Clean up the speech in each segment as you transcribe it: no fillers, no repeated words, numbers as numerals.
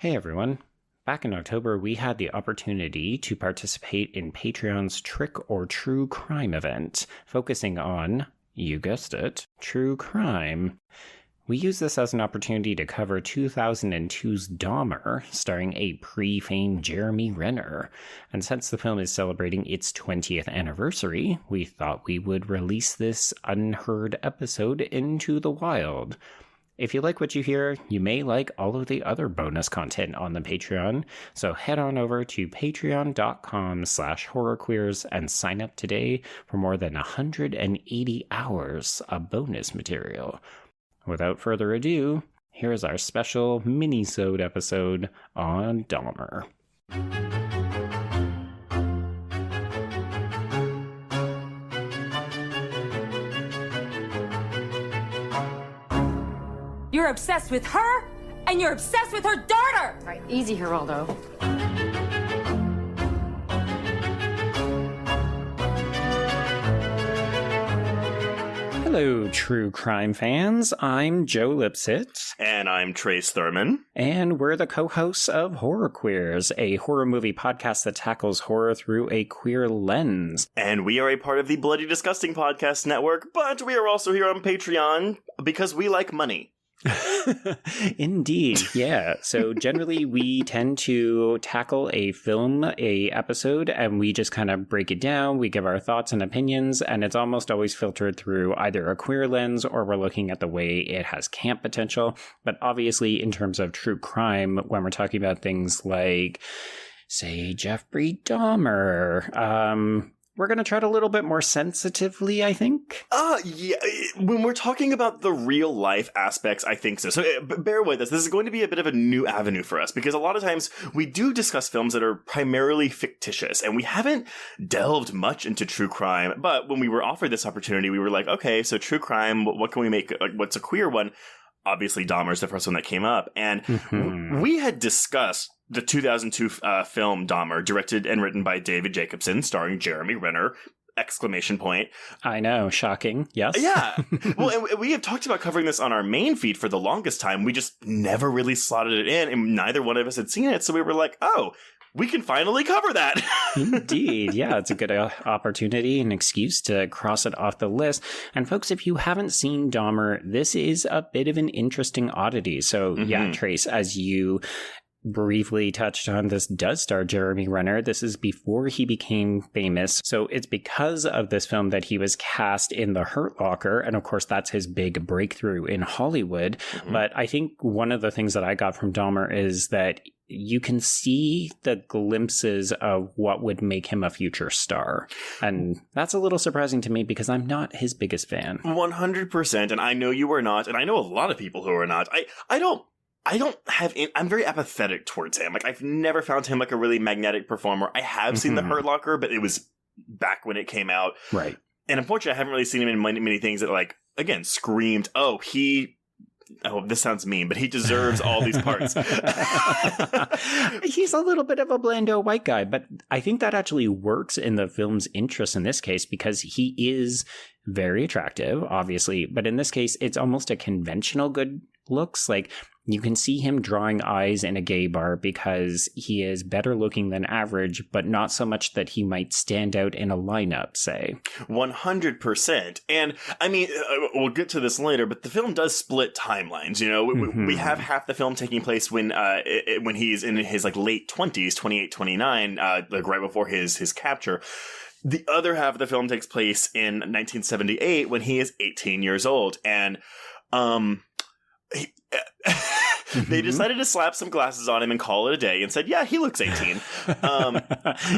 Hey everyone. Back in October, we had the opportunity to participate in Patreon's Trick or True Crime event, focusing on, you guessed it, true crime. We used this as an opportunity to cover 2002's Dahmer, starring a pre-famed Jeremy Renner. And since the film is celebrating its 20th anniversary, we thought we would release this unheard episode into the wild. If you like what you hear, you may like all of the other bonus content on the Patreon, so head on over to patreon.com/horrorqueers and sign up today for more than 180 hours of bonus material. Without further ado, here's our special minisode episode on Dahmer. You're obsessed with her, and you're obsessed with her daughter! All right, easy, Geraldo. Hello, true crime fans. I'm Joe Lipsett. And I'm Trace Thurman. And we're the co-hosts of Horror Queers, a horror movie podcast that tackles horror through a queer lens. And we are a part of the Bloody Disgusting Podcast Network, but we are also here on Patreon because we like money. Indeed, yeah. So generally we tend to tackle a film, a episode, and we just kind of break it down. We give our thoughts and opinions, and it's almost always filtered through either a queer lens or we're looking at the way it has camp potential. But obviously in terms of true crime, when we're talking about things like, say, Jeffrey Dahmer, we're going to tread a little bit more sensitively, I think. Yeah. When we're talking about the real life aspects, I think so. So bear with us. This is going to be a bit of a new avenue for us because a lot of times we do discuss films that are primarily fictitious and we haven't delved much into true crime. But when we were offered this opportunity, we were like, okay, so true crime, what can we make? Like, what's a queer one? Obviously, Dahmer's the first one that came up. And we had discussed the 2002 film Dahmer, directed and written by David Jacobson, starring Jeremy Renner, ! I know, shocking, yes. Yeah. Well, and we have talked about covering this on our main feed for the longest time. We just never really slotted it in, and neither one of us had seen it, so we were like, oh, we can finally cover that. Indeed. Yeah, it's a good opportunity, an excuse to cross it off the list. And folks, if you haven't seen Dahmer, this is a bit of an interesting oddity. So yeah, Trace, as you briefly touched on, this does star Jeremy Renner. This is before he became famous. So it's because of this film that he was cast in The Hurt Locker. And of course, that's his big breakthrough in Hollywood. But I think one of the things that I got from Dahmer is that you can see the glimpses of what would make him a future star. And that's a little surprising to me because I'm not his biggest fan. 100%. And I know you are not. And I know a lot of people who are not. I'm very apathetic towards him. Like, I've never found him like a really magnetic performer. I have seen The Hurt Locker, but it was back when it came out. Right. And unfortunately, I haven't really seen him in many things that, like, again, screamed, this sounds mean, but he deserves all these parts. He's a little bit of a blando white guy, but I think that actually works in the film's interest in this case because he is very attractive, obviously. But in this case, it's almost a conventional good looks. Like, you can see him drawing eyes in a gay bar because he is better looking than average, but not so much that he might stand out in a lineup, say. 100%. And, I mean, we'll get to this later, but the film does split timelines, you know? We have half the film taking place when he's in his, like, late 20s, 28, 29, like, right before his capture. The other half of the film takes place in 1978 when he is 18 years old. And, they decided to slap some glasses on him and call it a day and said, yeah, he looks 18.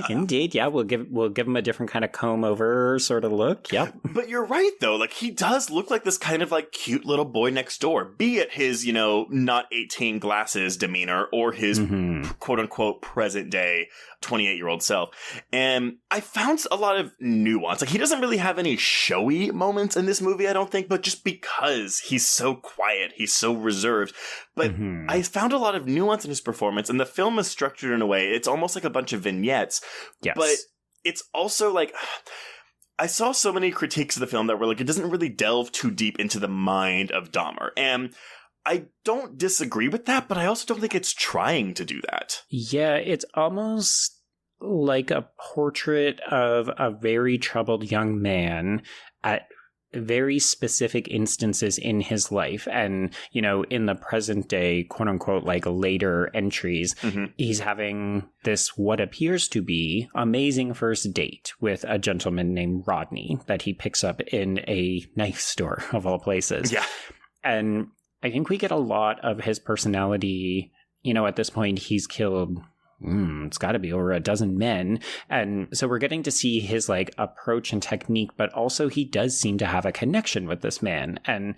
Indeed. Yeah. We'll give him a different kind of comb over sort of look. Yep. But you're right, though. Like, he does look like this kind of like cute little boy next door, be it his, not 18 glasses demeanor or his quote unquote present day 28-year-old self. And I found a lot of nuance. Like, he doesn't really have any showy moments in this movie, I don't think, but just because he's so quiet, he's so reserved. But I found a lot of nuance in his performance, and the film is structured in a way, it's almost like a bunch of vignettes. Yes. But it's also like, I saw so many critiques of the film that were like, it doesn't really delve too deep into the mind of Dahmer. And I don't disagree with that, but I also don't think it's trying to do that. Yeah, it's almost like a portrait of a very troubled young man at very specific instances in his life. And, you know, in the present day, quote unquote, like later entries, he's having this what appears to be amazing first date with a gentleman named Rodney that he picks up in a knife store of all places. Yeah. And I think we get a lot of his personality. You know, at this point, he's killed it's got to be over a dozen men. And so we're getting to see his like approach and technique, but also he does seem to have a connection with this man. And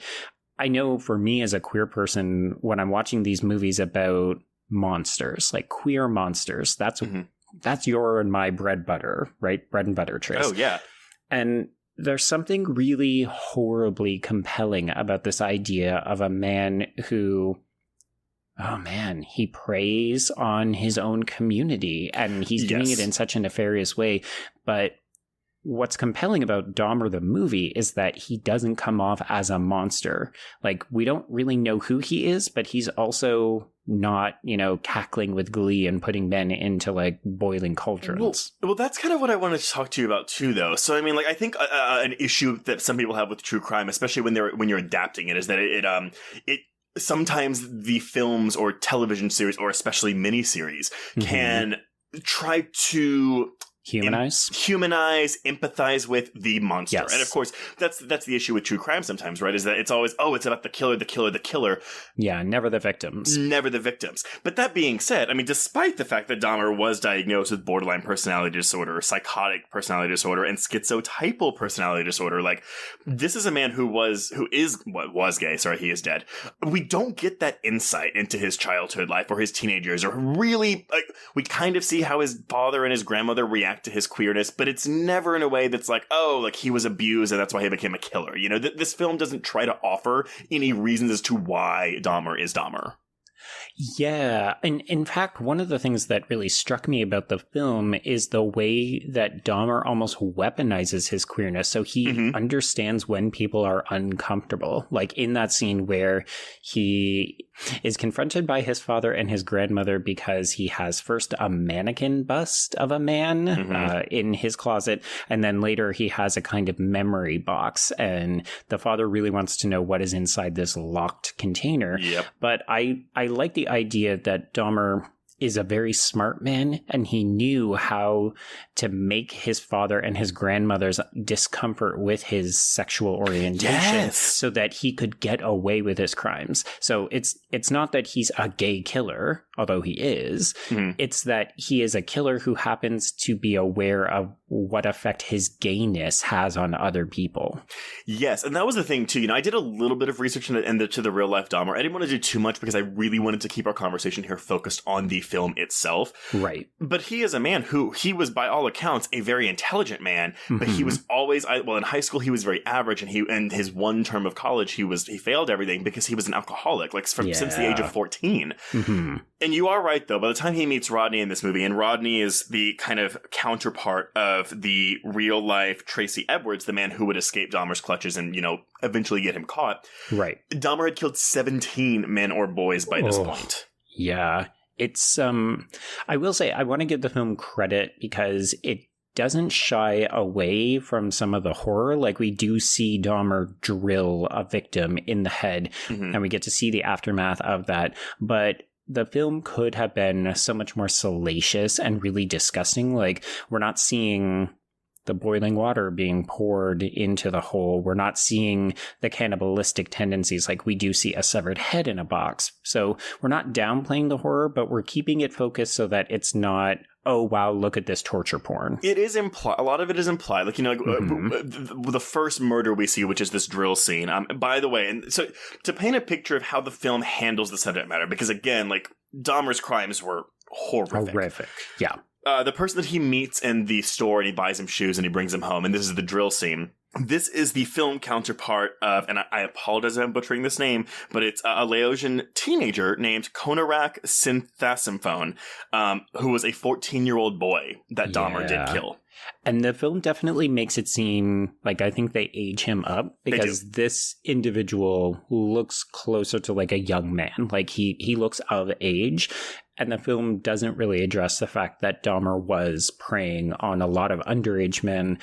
I know for me as a queer person, when I'm watching these movies about monsters, like queer monsters, that's your and my bread butter, right? Bread and butter, Trace. Oh, yeah. And there's something really horribly compelling about this idea of a man who, oh man, he preys on his own community, and he's doing it in such a nefarious way. But what's compelling about Dahmer the movie is that he doesn't come off as a monster. Like, we don't really know who he is, but he's also not, you know, cackling with glee and putting men into like boiling cauldrons. Well, that's kind of what I wanted to talk to you about too, though. So, I mean, like, I think an issue that some people have with true crime, especially when you're adapting it, is that it sometimes the films or television series, or especially miniseries, can try to humanize, empathize with the monster. Yes. And of course, that's the issue with true crime sometimes, right? Is that it's always, it's about the killer. Yeah, never the victims. But that being said, I mean, despite the fact that Dahmer was diagnosed with borderline personality disorder, psychotic personality disorder, and schizotypal personality disorder, like, this is a man who was gay. Sorry, he is dead. We don't get that insight into his childhood life or his teenagers, or really, like, we kind of see how his father and his grandmother react to his queerness, but it's never in a way that's like, oh, like he was abused and that's why he became a killer. You know, this film doesn't try to offer any reasons as to why Dahmer is Dahmer. Yeah. And in fact, one of the things that really struck me about the film is the way that Dahmer almost weaponizes his queerness. So he understands when people are uncomfortable. Like in that scene where he is confronted by his father and his grandmother because he has first a mannequin bust of a man in his closet, and then later he has a kind of memory box, and the father really wants to know what is inside this locked container. Yep. But I like the idea that Dahmer is a very smart man, and he knew how to make his father and his grandmother's discomfort with his sexual orientation so that he could get away with his crimes. So it's not that he's a gay killer, although he is. It's that he is a killer who happens to be aware of what effect his gayness has on other people. Yes, and that was the thing too. You know, I did a little bit of research into the real life Dahmer. I didn't want to do too much because I really wanted to keep our conversation here focused on the film itself. Right. But he is a man who, he was by all accounts a very intelligent man, but he was always, in high school he was very average, and his one term of college he failed everything because he was an alcoholic, like since the age of 14. And you are right, though, by the time he meets Rodney in this movie, and Rodney is the kind of counterpart of the real life Tracy Edwards, the man who would escape Dahmer's clutches and, you know, eventually get him caught. Right. Dahmer had killed 17 men or boys by this point. Yeah. It's, I will say, I want to give the film credit because it doesn't shy away from some of the horror. Like, we do see Dahmer drill a victim in the head, and we get to see the aftermath of that. But the film could have been so much more salacious and really disgusting. Like, we're not seeing the boiling water being poured into the hole. We're not seeing the cannibalistic tendencies like we do see a severed head in a box. So we're not downplaying the horror, but we're keeping it focused so that it's not, oh, wow, look at this torture porn. It is implied. A lot of it is implied. Like, you know, like, the first murder we see, which is this drill scene. By the way, and so to paint a picture of how the film handles the subject matter, because again, like, Dahmer's crimes were horrific. Yeah. The person that he meets in the store and he buys him shoes and he brings him home, and this is the drill scene. This is the film counterpart of, and I apologize if I'm butchering this name, but it's a Laotian teenager named Konarak Synthasimphone, who was a 14-year-old boy that Dahmer did kill. And the film definitely makes it seem like I think they age him up because this individual looks closer to like a young man. Like he looks of age. And the film doesn't really address the fact that Dahmer was preying on a lot of underage men.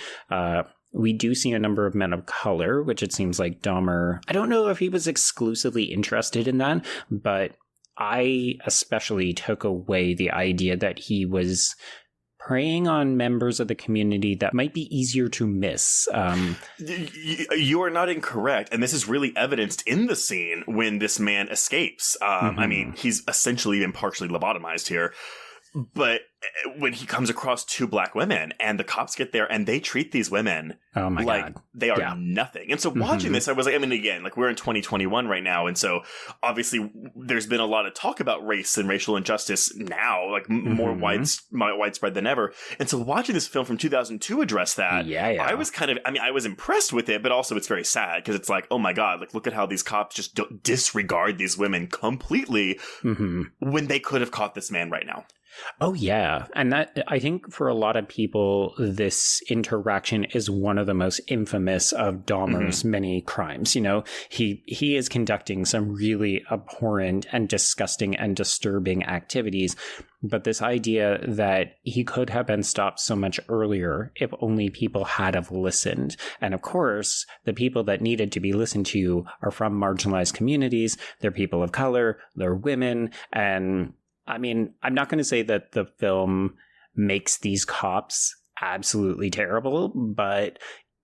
We do see a number of men of color, which it seems like Dahmer, I don't know if he was exclusively interested in that, but I especially took away the idea that he was preying on members of the community that might be easier to miss. You are not incorrect. And this is really evidenced in the scene when this man escapes. I mean, he's essentially been partially lobotomized here. But when he comes across two black women and the cops get there and they treat these women like they are nothing. And so watching this, I was like, I mean, again, like we're in 2021 right now. And so obviously there's been a lot of talk about race and racial injustice now, like more widespread than ever. And so watching this film from 2002 address that, I was kind of, I mean, I was impressed with it, but also it's very sad because it's like, oh my God, like look at how these cops just disregard these women completely when they could have caught this man right now. Oh, yeah. And that, I think for a lot of people, this interaction is one of the most infamous of Dahmer's many crimes. You know, he is conducting some really abhorrent and disgusting and disturbing activities. But this idea that he could have been stopped so much earlier if only people had have listened. And of course, the people that needed to be listened to are from marginalized communities. They're people of color, they're women, and I mean, I'm not going to say that the film makes these cops absolutely terrible, but,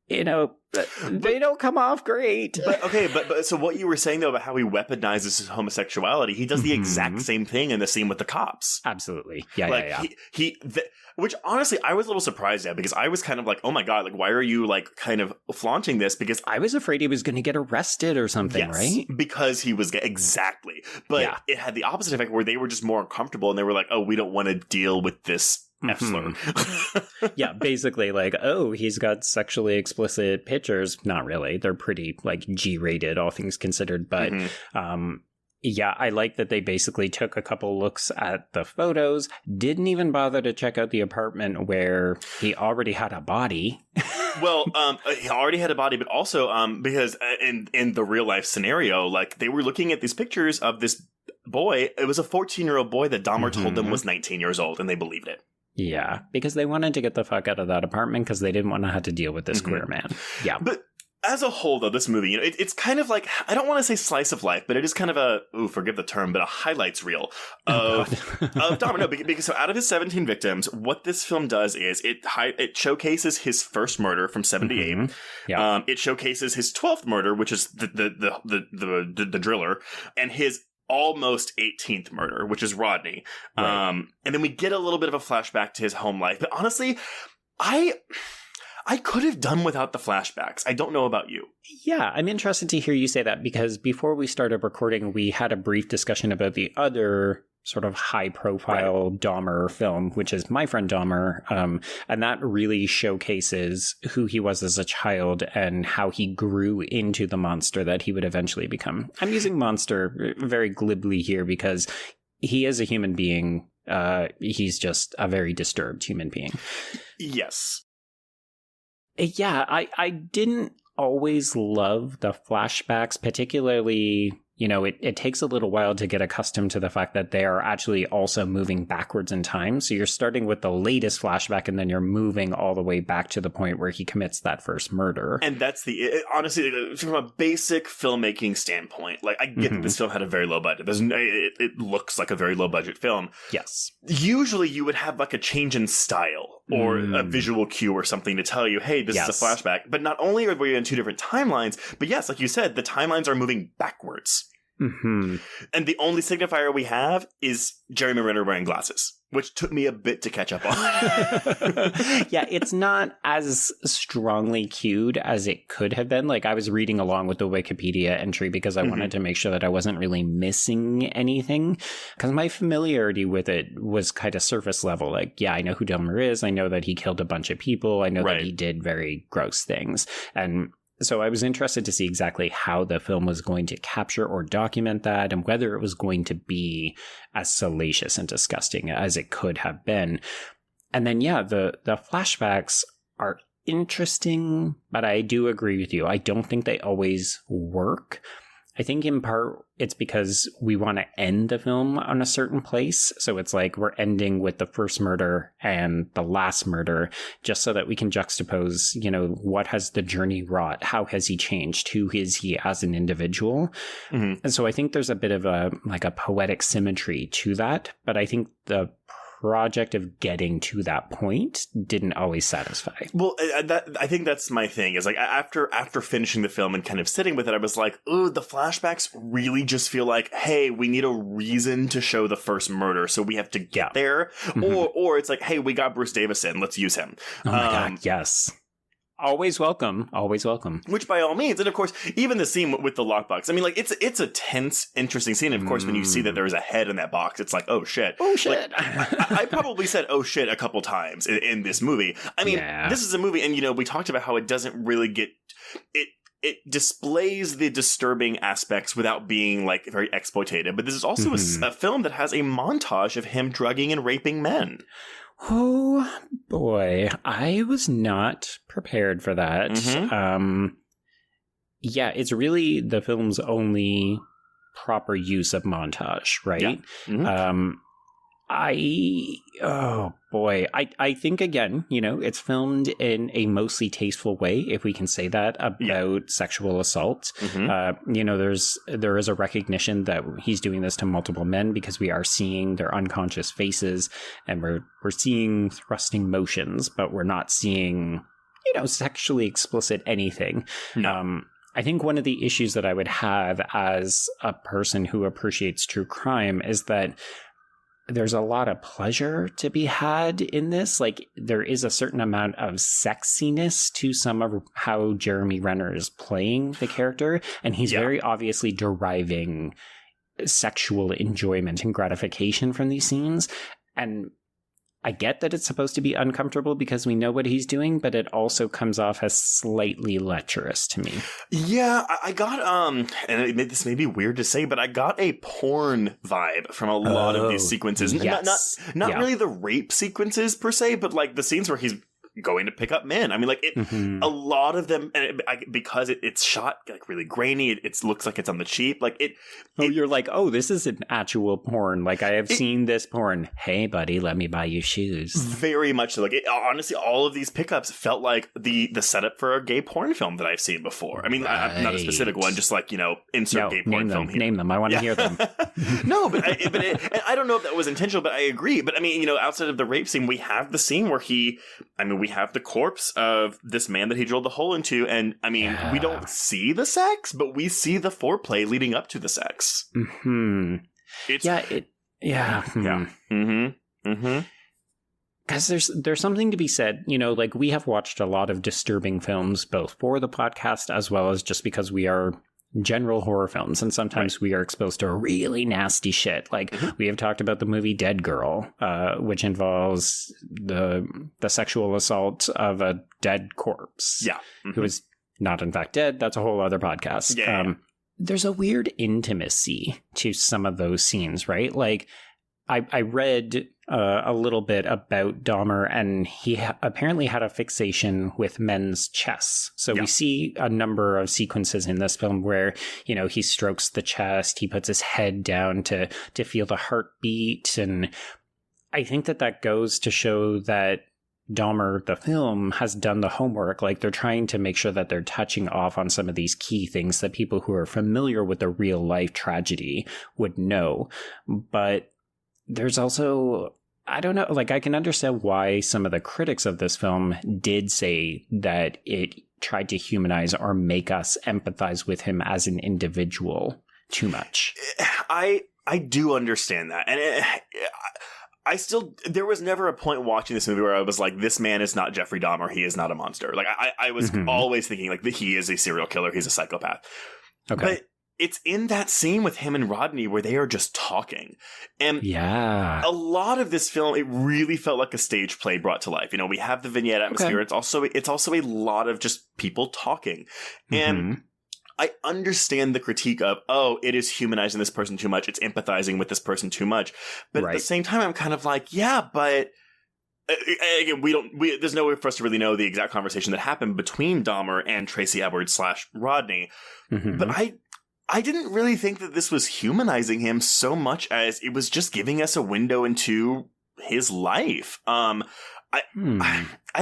you know, they don't come off great. But so what you were saying, though, about how he weaponizes his homosexuality, he does the exact same thing in the scene with the cops. Absolutely. Which honestly, I was a little surprised at because I was kind of like, oh my God, like, why are you like kind of flaunting this? Because I was afraid he was going to get arrested or something, right? Because he was exactly. But it had the opposite effect where they were just more uncomfortable and they were like, oh, we don't want to deal with this F-slur. Yeah, basically like, oh, he's got sexually explicit pictures. Not really. They're pretty like G-rated, all things considered. But yeah, I like that they basically took a couple looks at the photos, didn't even bother to check out the apartment where he already had a body. Well, he already had a body, but also because in the real life scenario, like they were looking at these pictures of this boy. It was a 14-year-old boy that Dahmer told them was 19 years old, and they believed it. Yeah, because they wanted to get the fuck out of that apartment because they didn't want to have to deal with this queer man. Yeah. But as a whole, though, this movie, you know, it's kind of like, I don't want to say slice of life, but it is kind of forgive the term, but a highlights reel of Dahmer. No, because so out of his 17 victims, what this film does is it showcases his first murder from 78. It showcases his 12th murder, which is the driller, and his almost 18th murder, which is Rodney. Right. And then we get a little bit of a flashback to his home life. But honestly, I could have done without the flashbacks. I don't know about you. Yeah, I'm interested to hear you say that because before we started recording, we had a brief discussion about the other sort of high-profile Dahmer film, which is My Friend Dahmer, and that really showcases who he was as a child and how he grew into the monster that he would eventually become. I'm using monster very glibly here because he is a human being. He's just a very disturbed human being. Yes. Yeah, I didn't always love the flashbacks, particularly, you know, it takes a little while to get accustomed to the fact that they are actually also moving backwards in time. So you're starting with the latest flashback and then you're moving all the way back to the point where he commits that first murder. And that's honestly, from a basic filmmaking standpoint, like I get that this film had a very low budget. It looks like a very low budget film. Yes. Usually you would have like a change in style or a visual cue or something to tell you, hey, this is a flashback. But not only are we in two different timelines, but yes, like you said, the timelines are moving backwards. And the only signifier we have is Jeremy Renner wearing glasses. which took me a bit to catch up on. Yeah, it's not as strongly cued as it could have been. Like, I was reading along with the Wikipedia entry because I wanted to make sure that I wasn't really missing anything, because my familiarity with it was kind of surface level. Like, yeah, I know who Dahmer is. I know that he killed a bunch of people. I know that he did very gross things. And so I was interested to see exactly how the film was going to capture or document that, and whether it was going to be as salacious and disgusting as it could have been. And then, yeah, the flashbacks are interesting, but I do agree with you. I don't think they always work. I think in part it's because we want to end the film on a certain place. So it's like we're ending with the first murder and the last murder, just so that we can juxtapose, you know, what has the journey wrought? How has he changed? Who is he as an individual? Mm-hmm. And so I think there's a bit of a poetic symmetry to that. But I think the project of getting to that point didn't always satisfy. Well, I think that's my thing, is like after finishing the film and kind of sitting with it, I was like, oh, the flashbacks really just feel like, hey, we need a reason to show the first murder, so we have to get there. Mm-hmm. Or it's like, hey, we got Bruce Davison, let's use him. Oh my God, yes. Always welcome. Always welcome. Which by all means. And of course, even the scene with the lockbox. I mean, like, it's a tense, interesting scene. And of course, when you see that there's a head in that box, it's like, oh shit. Oh shit. Like, I probably said, oh shit, a couple times in this movie. I mean, This is a movie, and, you know, we talked about how it doesn't really get... It displays the disturbing aspects without being, like, very exploitative. But this is also a film that has a montage of him drugging and raping men. Oh boy, I was not prepared for that. Mm-hmm. Yeah, it's really the film's only proper use of montage, right? Yeah. Mm-hmm. I think, again, you know, it's filmed in a mostly tasteful way, if we can say that, about sexual assault. Mm-hmm. You know, there is a recognition that he's doing this to multiple men, because we are seeing their unconscious faces, and we're seeing thrusting motions, but we're not seeing, you know, sexually explicit anything. No. I think one of the issues that I would have as a person who appreciates true crime is that there's a lot of pleasure to be had in this. Like, there is a certain amount of sexiness to some of how Jeremy Renner is playing the character, and he's very obviously deriving sexual enjoyment and gratification from these scenes. And I get that it's supposed to be uncomfortable because we know what he's doing, but it also comes off as slightly lecherous to me. Yeah, I got, and this may be weird to say, but I got a porn vibe from a lot of these sequences. Yes. Not really the rape sequences per se, but like the scenes where he's going to pick up men. I mean, like, a lot of them, and because it's shot like really grainy, it looks like it's on the cheap. Like you're like, oh, this is an actual porn. Like, I have seen this porn. Hey, buddy, let me buy you shoes. Very much so. Like, honestly, all of these pickups felt like the setup for a gay porn film that I've seen before. I mean, not a specific one, just like, you know, insert gay porn film here. Name them. I want to hear them. No, but I don't know if that was intentional, but I agree. But I mean, you know, outside of the rape scene, we have the scene where we have the corpse of this man that he drilled the hole into, and I mean, we don't see the sex, but we see the foreplay leading up to the sex. Mm-hmm. Because there's something to be said, you know, like, we have watched a lot of disturbing films, both for the podcast as well as just because we are general horror films, and sometimes we are exposed to really nasty shit. Like, we have talked about the movie Dead Girl, which involves the sexual assault of a dead corpse, who is not in fact dead. That's a whole other podcast. There's a weird intimacy to some of those scenes, right? Like, I read a little bit about Dahmer, and he apparently had a fixation with men's chests. So we see a number of sequences in this film where, you know, he strokes the chest, he puts his head down to feel the heartbeat. And I think that goes to show that Dahmer, the film, has done the homework. Like, they're trying to make sure that they're touching off on some of these key things that people who are familiar with the real life tragedy would know. But there's also, I don't know, like, I can understand why some of the critics of this film did say that it tried to humanize or make us empathize with him as an individual too much. I do understand that. And there was never a point watching this movie where I was like, this man is not Jeffrey Dahmer. He is not a monster. Like, I was always thinking, like, that he is a serial killer. He's a psychopath. Okay. But it's in that scene with him and Rodney where they are just talking. And a lot of this film, it really felt like a stage play brought to life. You know, we have the vignette atmosphere. Okay. It's also a lot of just people talking. And I understand the critique of, it is humanizing this person too much. It's empathizing with this person too much. But at the same time, I'm kind of like, yeah, but again, there's no way for us to really know the exact conversation that happened between Dahmer and Tracy Edwards / Rodney. But I didn't really think that this was humanizing him so much as it was just giving us a window into his life. I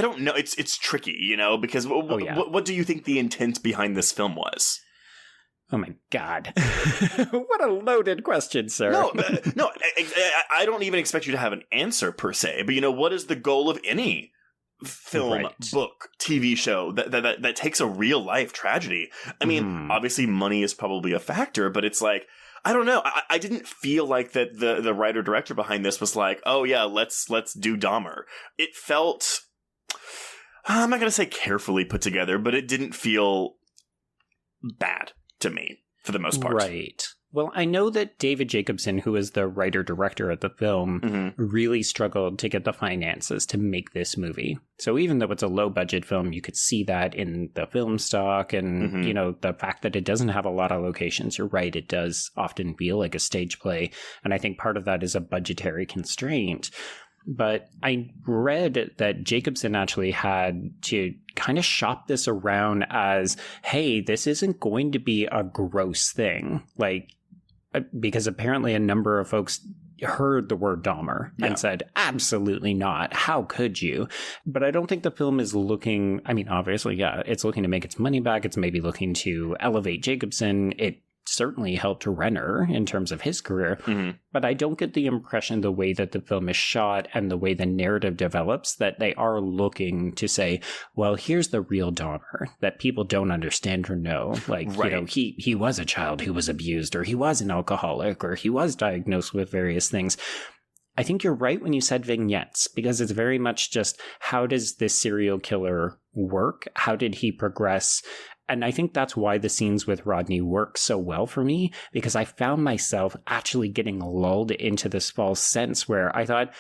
don't know. It's tricky, you know, because what do you think the intent behind this film was? Oh my God. What a loaded question, sir. No, I don't even expect you to have an answer per se, but you know, what is the goal of any film, book, TV show that takes a real life tragedy? I mean, obviously money is probably a factor, but it's like, I don't know. I didn't feel like that the writer director behind this was like, oh yeah, let's do Dahmer. It felt, I'm not going to say carefully put together, but it didn't feel bad to me for the most part. Right. Well, I know that David Jacobson, who is the writer-director of the film, really struggled to get the finances to make this movie. So even though it's a low-budget film, you could see that in the film stock and, you know, the fact that it doesn't have a lot of locations. You're right, it does often feel like a stage play. And I think part of that is a budgetary constraint. But I read that Jacobson actually had to kind of shop this around as, hey, this isn't going to be a gross thing. Like, because apparently a number of folks heard the word Dahmer and said, absolutely not. How could you? But I don't think the film is looking, I mean, obviously, it's looking to make its money back. It's maybe looking to elevate Jacobson. It certainly helped Renner in terms of his career, but I don't get the impression the way that the film is shot and the way the narrative develops that they are looking to say, well, here's the real Dahmer that people don't understand or know. Like, you know, he was a child who was abused, or he was an alcoholic, or he was diagnosed with various things. I think you're right when you said vignettes, because it's very much just, how does this serial killer work? How did he progress? And I think that's why the scenes with Rodney work so well for me, because I found myself actually getting lulled into this false sense where I thought,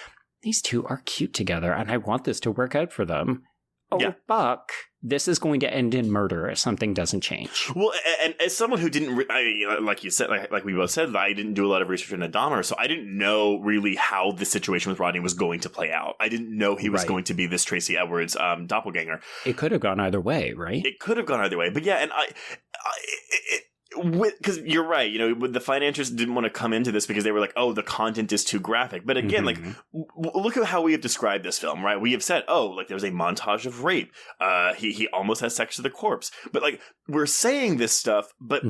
these two are cute together and I want this to work out for them. Oh, fuck. This is going to end in murder if something doesn't change. Well, and as someone who didn't, like you said, like we both said, I didn't do a lot of research into Dahmer, so I didn't know really how the situation with Rodney was going to play out. I didn't know he was going to be this Tracy Edwards doppelganger. It could have gone either way, right? It could have gone either way, but yeah, and because you're right, you know, the financiers didn't want to come into this because they were like, oh, the content is too graphic. But again, like, look at how we have described this film, right? We have said, oh, like, there's a montage of rape. He almost has sex with a corpse. But like, we're saying this stuff, but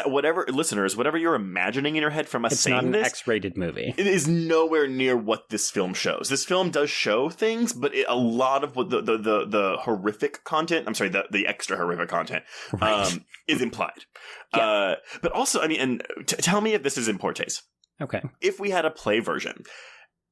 whatever you're imagining in your head from us saying this, it's not an X-rated movie. It is nowhere near what this film shows. This film does show things, but a lot of what the horrific content, I'm sorry, the extra horrific content, is implied. But also, I mean, and tell me if this is in poor taste. Okay. If we had a play version,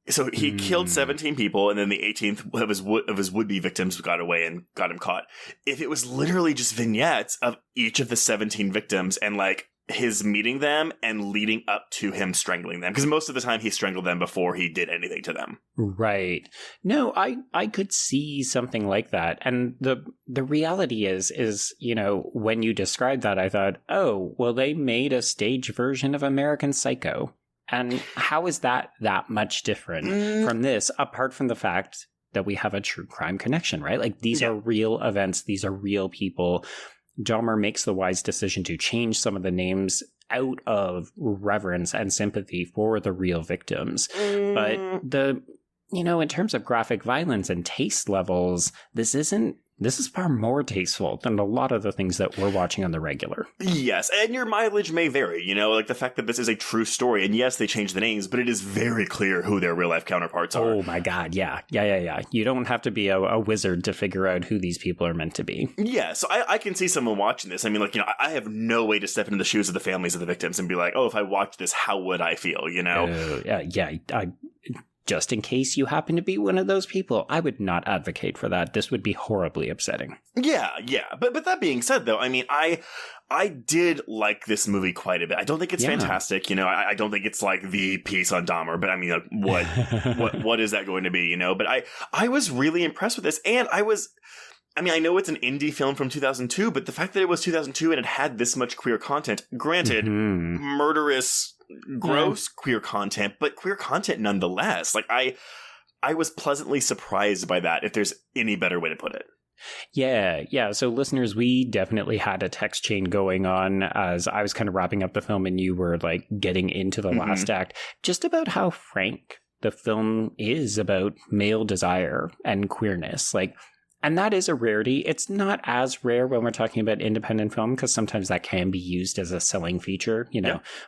so he killed 17 people, and then the 18th of his would-be victims got away and got him caught. If it was literally just vignettes of each of the 17 victims and like his meeting them and leading up to him strangling them, because most of the time he strangled them before he did anything to them. Right. No, I could see something like that. And the reality is, you know, when you described that, I thought, oh, well, they made a stage version of American Psycho. And how is that much different from this, apart from the fact that we have a true crime connection, right? Like, these are real events. These are real people. Dahmer makes the wise decision to change some of the names out of reverence and sympathy for the real victims. But in terms of graphic violence and taste levels, this isn't this is far more tasteful than a lot of the things that we're watching on the regular. Yes, and your mileage may vary, like the fact that this is a true story, and yes, they changed the names, but it is very clear who their real-life counterparts are. Oh my god, yeah. You don't have to be a wizard to figure out who these people are meant to be. Yeah, so I can see someone watching this. I mean, I have no way to step into the shoes of the families of the victims and be like, oh, if I watched this, how would I feel, Just in case you happen to be one of those people, I would not advocate for that. This would be horribly upsetting. Yeah. But that being said, though, I mean, I did like this movie quite a bit. I don't think it's fantastic. I don't think it's like the piece on Dahmer, but I mean, what is that going to be, But I was really impressed with this. And I know it's an indie film from 2002, but the fact that it was 2002 and it had this much queer content, granted, murderous, gross queer content, but queer content nonetheless. Like, I was pleasantly surprised by that, if there's any better way to put it. Yeah. So listeners, we definitely had a text chain going on as I was kind of wrapping up the film and you were like getting into the last act, just about how frank the film is about male desire and queerness. And that is a rarity. It's not as rare when we're talking about independent film, because sometimes that can be used as a selling feature.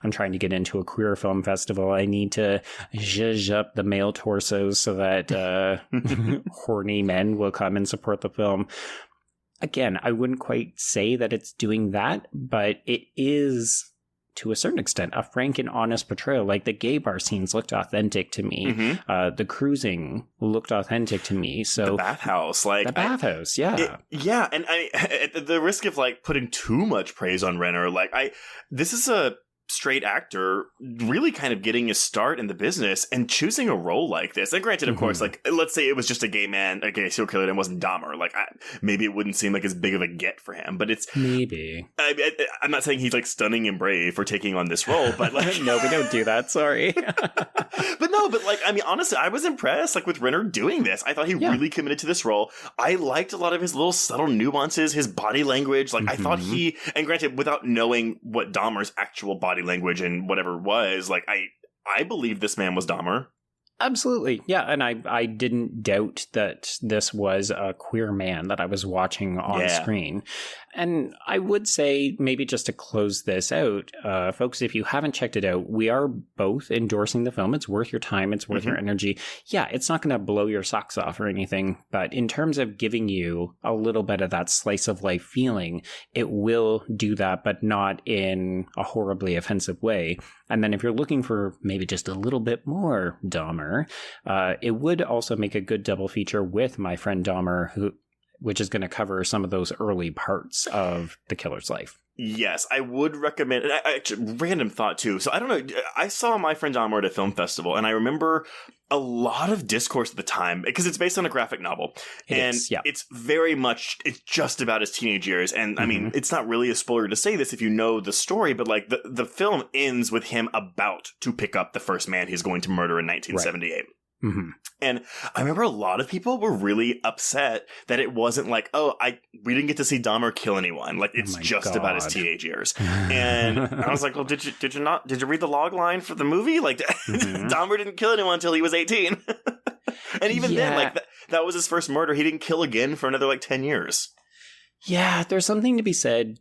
I'm trying to get into a queer film festival. I need to zhuzh up the male torsos so that horny men will come and support the film. Again, I wouldn't quite say that it's doing that, but it is, to a certain extent, a frank and honest portrayal. Like, the gay bar scenes looked authentic to me. The cruising looked authentic to me. So the bathhouse, yeah. And at the risk of putting too much praise on Renner, this is a straight actor really kind of getting his start in the business and choosing a role like this. And granted, of course, let's say it was just a gay man, a gay serial killer, and it wasn't Dahmer. Maybe it wouldn't seem like as big of a get for him, but it's maybe. I'm not saying he's stunning and brave for taking on this role, but no, we don't do that. Sorry. but honestly, I was impressed with Renner doing this. I thought he really committed to this role. I liked a lot of his little subtle nuances, his body language. I thought and granted, without knowing what Dahmer's actual body language and whatever was, I believe this man was Dahmer. Absolutely. Yeah. And I didn't doubt that this was a queer man that I was watching on screen. And I would say, maybe just to close this out, folks, if you haven't checked it out, we are both endorsing the film. It's worth your time. It's worth your energy. Yeah, it's not going to blow your socks off or anything. But in terms of giving you a little bit of that slice of life feeling, it will do that, but not in a horribly offensive way. And then if you're looking for maybe just a little bit more Dahmer, it would also make a good double feature with My Friend Dahmer, which is going to cover some of those early parts of the killer's life. Yes, I would recommend it. Actually, random thought too. So I don't know. I saw My Friend Dahmer at a film festival, and I remember a lot of discourse at the time because it's based on a graphic novel. It's very much, it's just about his teenage years. And I mean, it's not really a spoiler to say this if you know the story, but the film ends with him about to pick up the first man he's going to murder in 1978. Right. And I remember a lot of people were really upset that it wasn't we didn't get to see Dahmer kill anyone. It's just about his teenage years. And I was like, well, did you read the log line for the movie? Dahmer didn't kill anyone until he was 18. And even then, that was his first murder. He didn't kill again for another 10 years. Yeah, there's something to be said.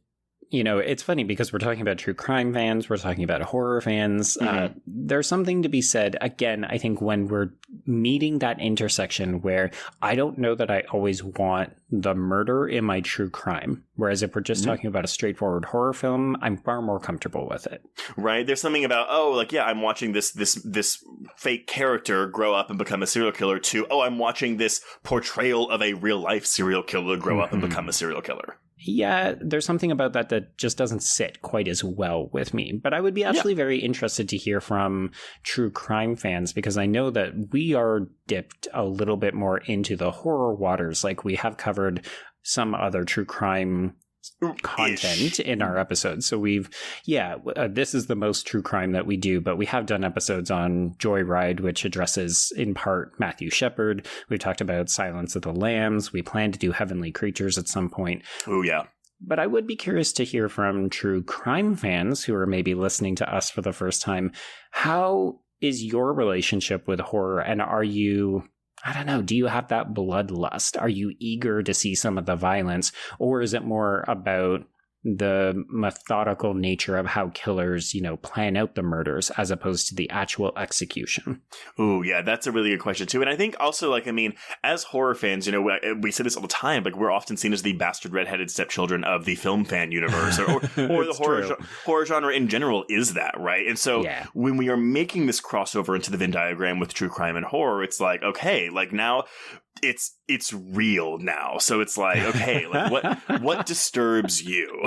It's funny because we're talking about true crime fans, we're talking about horror fans. There's something to be said, again, I think, when we're meeting that intersection where I don't know that I always want the murder in my true crime. Whereas if we're just talking about a straightforward horror film, I'm far more comfortable with it. Right. There's something about, I'm watching this fake character grow up and become a serial killer, to, I'm watching this portrayal of a real life serial killer grow up and become a serial killer. Yeah, there's something about that just doesn't sit quite as well with me. But I would be actually very interested to hear from true crime fans, because I know that we are dipped a little bit more into the horror waters. We have covered some other true crime content in our episodes. So this is the most true crime that we do, but we have done episodes on Joyride, which addresses in part Matthew Shepard. We've talked about Silence of the Lambs. We plan to do Heavenly Creatures at some point. Oh, yeah. But I would be curious to hear from true crime fans who are maybe listening to us for the first time. How is your relationship with horror, and are you I don't know, do you have that bloodlust? Are you eager to see some of the violence? Or is it more about the methodical nature of how killers, plan out the murders as opposed to the actual execution? Ooh, yeah, that's a really good question too. And I think also, as horror fans, we say this all the time, we're often seen as the bastard redheaded stepchildren of the film fan universe, or the horror genre in general is that, right? And so when we are making this crossover into the Venn diagram with true crime and horror, it's like, okay, now it's real now. So it's like, okay, what disturbs you?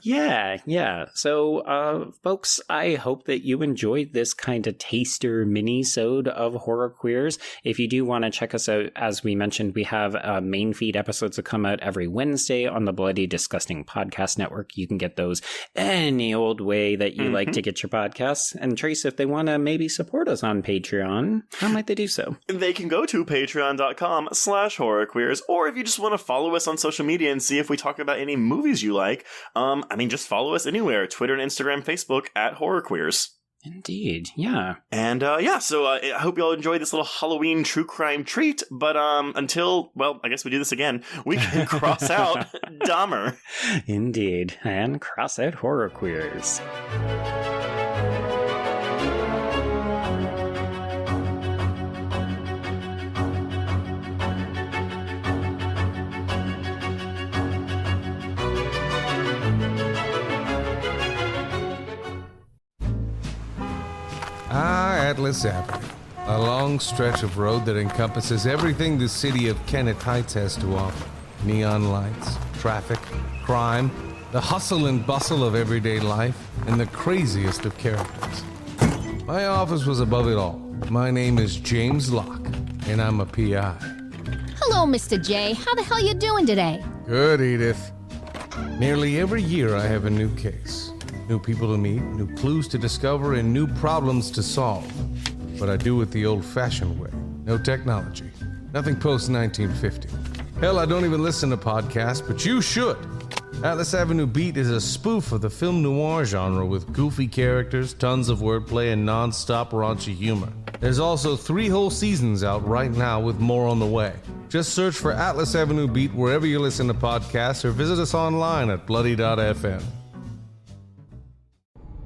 Yeah. So, folks, I hope that you enjoyed this kind of taster mini-sode of Horror Queers. If you do want to check us out, as we mentioned, we have main feed episodes that come out every Wednesday on the Bloody Disgusting Podcast Network. You can get those any old way that you like to get your podcasts. And Trace, if they want to maybe support us on Patreon, how might they do so? They can go to patreon.com/horrorqueers, or if you just want to follow us on social media and see if we talk about any movies you like, just follow us anywhere, Twitter and Instagram, Facebook, @horrorqueers. Indeed, yeah. And so I hope you all enjoyed this little Halloween true crime treat, but until, I guess we do this again, we can cross out Dahmer. Indeed, and cross out Horror Queers. Atlas Avenue, a long stretch of road that encompasses everything the city of Kennett Heights has to offer. Neon lights, traffic, crime, the hustle and bustle of everyday life, and the craziest of characters. My office was above it all. My name is James Locke, and I'm a PI. Hello, Mr. J. How the hell you doing today? Good, Edith. Nearly every year I have a new case. New people to meet, new clues to discover, and new problems to solve. But I do it the old-fashioned way. No technology. Nothing post-1950. Hell, I don't even listen to podcasts, but you should. Atlas Avenue Beat is a spoof of the film noir genre with goofy characters, tons of wordplay, and non-stop raunchy humor. There's also 3 whole seasons out right now with more on the way. Just search for Atlas Avenue Beat wherever you listen to podcasts or visit us online at bloody.fm.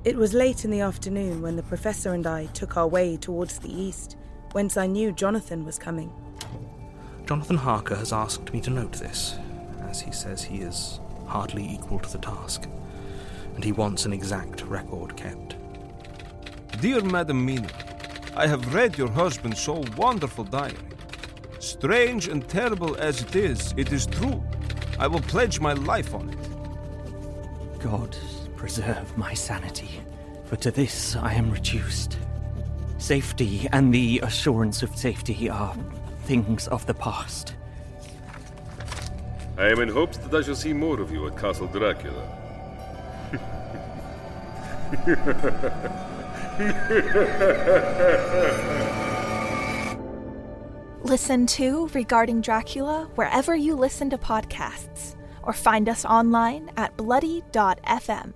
It was late in the afternoon when the professor and I took our way towards the east, whence I knew Jonathan was coming. Jonathan Harker has asked me to note this, as he says he is hardly equal to the task, and he wants an exact record kept. Dear Madam Mina, I have read your husband's so wonderful diary. Strange and terrible as it is true. I will pledge my life on it. God preserve my sanity, for to this I am reduced. Safety and the assurance of safety are things of the past. I am in hopes that I shall see more of you at Castle Dracula. Listen to Regarding Dracula wherever you listen to podcasts, or find us online at bloody.fm.